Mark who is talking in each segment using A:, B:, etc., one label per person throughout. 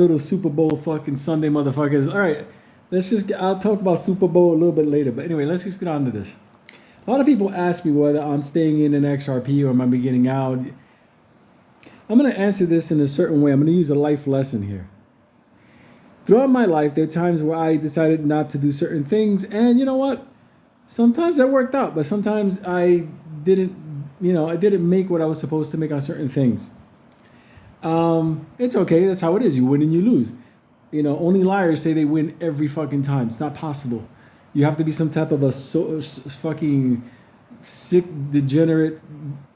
A: little Super Bowl fucking Sunday motherfuckers. All right, I'll talk about Super Bowl a little bit later. But anyway, let's just get on to this. A lot of people ask me whether I'm staying in an XRP or am I getting out. I'm going to answer this in a certain way. I'm going to use a life lesson here. Throughout my life, there are times where I decided not to do certain things. And you know what? Sometimes that worked out, but sometimes I didn't, I didn't make what I was supposed to make on certain things. It's okay. That's how it is. You win and you lose. Only liars say they win every fucking time. It's not possible. You have to be some type of a fucking sick, degenerate,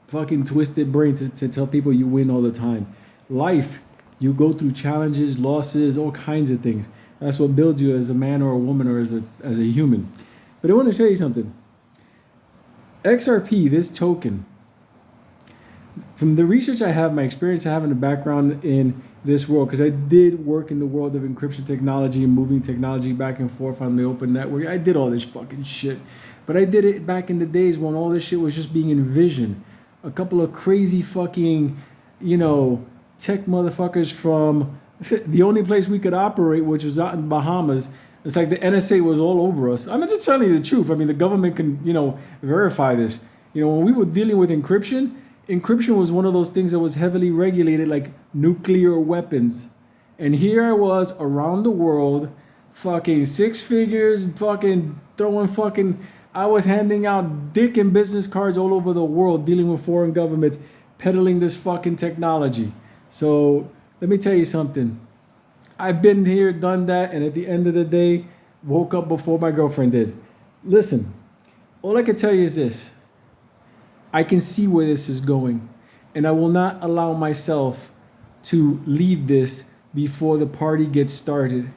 A: fucking twisted brain to tell people you win all the time. Life, you go through challenges, losses, all kinds of things. That's what builds you as a man or a woman or as a human. But I want to tell you something. XRP, this token, from the research I have, my experience I have in the background in this world, because I did work in the world of encryption technology and moving technology back and forth on the open network. I did all this fucking shit. But I did it back in the days when all this shit was just being envisioned. A couple of crazy fucking, tech motherfuckers from the only place we could operate, which was out in the Bahamas. It's like the NSA was all over us. I'm just telling you the truth. I mean, the government can, verify this. When we were dealing with encryption was one of those things that was heavily regulated, like nuclear weapons. And here I was around the world, fucking six figures, fucking throwing fucking, I was handing out dick and business cards all over the world, dealing with foreign governments, peddling this fucking technology. So let me tell you something. I've been here, done that, and at the end of the day, woke up before my girlfriend did. Listen, all I can tell you is this. I can see where this is going, and I will not allow myself to leave this before the party gets started.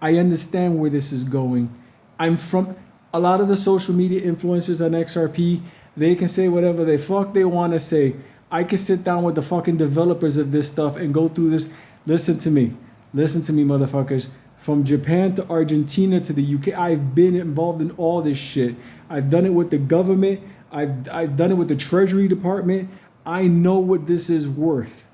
A: I understand where this is going. I'm from a lot of the social media influencers on XRP. They can say whatever the fuck they want to say. I can sit down with the fucking developers of this stuff and go through this. Listen to me, motherfuckers. From Japan to Argentina to the UK, I've been involved in all this shit. I've done it with the government. I've done it with the Treasury Department. I know what this is worth.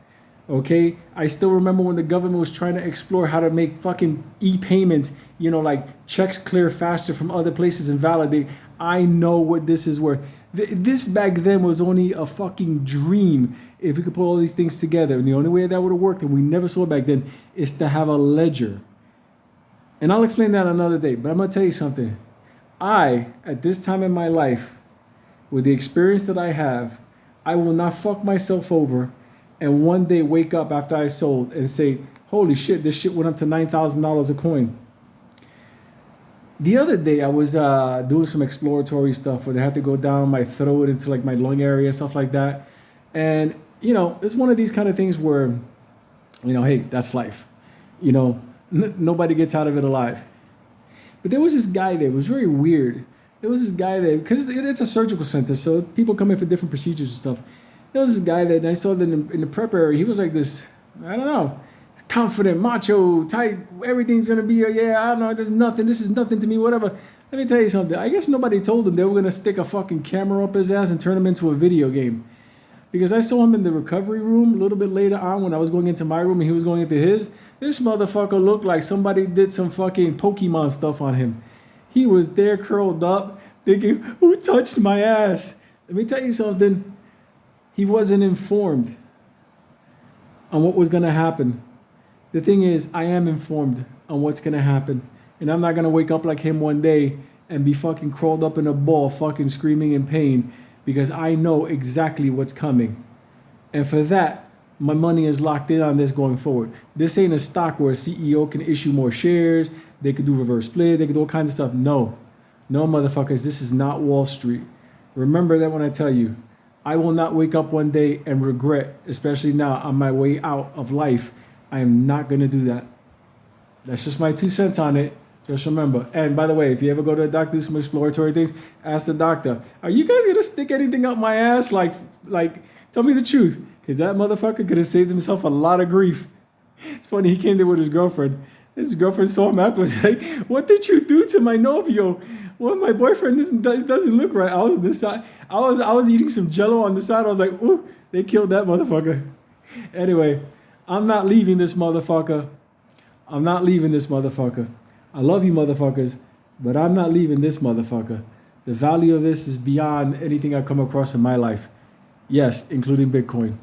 A: Okay? I still remember when the government was trying to explore how to make fucking e-payments, like checks clear faster from other places and validate. I know what this is worth. This back then was only a fucking dream if we could put all these things together. And the only way that would have worked, and we never saw it back then, is to have a ledger. And I'll explain that another day. But I'm going to tell you something. At this time in my life, with the experience that I have, I will not fuck myself over and one day wake up after I sold and say, holy shit, this shit went up to $9,000 a coin. The other day I was doing some exploratory stuff where they had to go down my throat into like my lung area, stuff like that. And, it's one of these kind of things where, hey, that's life. Nobody gets out of it alive. But there was this guy there. It was very weird. There was this guy there, because it's a surgical center, so people come in for different procedures and stuff. There was this guy there, and I saw that in the prep area. He was like this, I don't know, confident, macho type. Everything's going to be, I don't know, this is nothing to me, whatever. Let me tell you something. I guess nobody told him they were going to stick a fucking camera up his ass and turn him into a video game. Because I saw him in the recovery room a little bit later on when I was going into my room and he was going into his. This motherfucker looked like somebody did some fucking Pokemon stuff on him. He was there curled up thinking, who touched my ass? Let me tell you something. He wasn't informed on what was going to happen. The thing is, I am informed on what's going to happen. And I'm not going to wake up like him one day and be fucking crawled up in a ball fucking screaming in pain because I know exactly what's coming. And for that, my money is locked in on this going forward. This ain't a stock where a CEO can issue more shares. They could do reverse split. They could do all kinds of stuff. No, motherfuckers, this is not Wall Street. Remember that when I tell you, I will not wake up one day and regret, especially now on my way out of life. I am not going to do that. That's just my 2 cents on it. Just remember. And by the way, if you ever go to a doctor, do some exploratory things, ask the doctor, are you guys going to stick anything up my ass? Like, tell me the truth. Because that motherfucker could have saved himself a lot of grief. It's funny, he came there with his girlfriend. His girlfriend saw him afterwards, like, what did you do to my novio? Well, my boyfriend doesn't look right. I was this side. I was eating some Jello on the side. I was like, ooh, they killed that motherfucker. Anyway, I'm not leaving this motherfucker I'm not leaving this motherfucker. I love you motherfuckers, but I'm not leaving this motherfucker. The value of this is beyond anything I've come across in my life. Yes, including Bitcoin.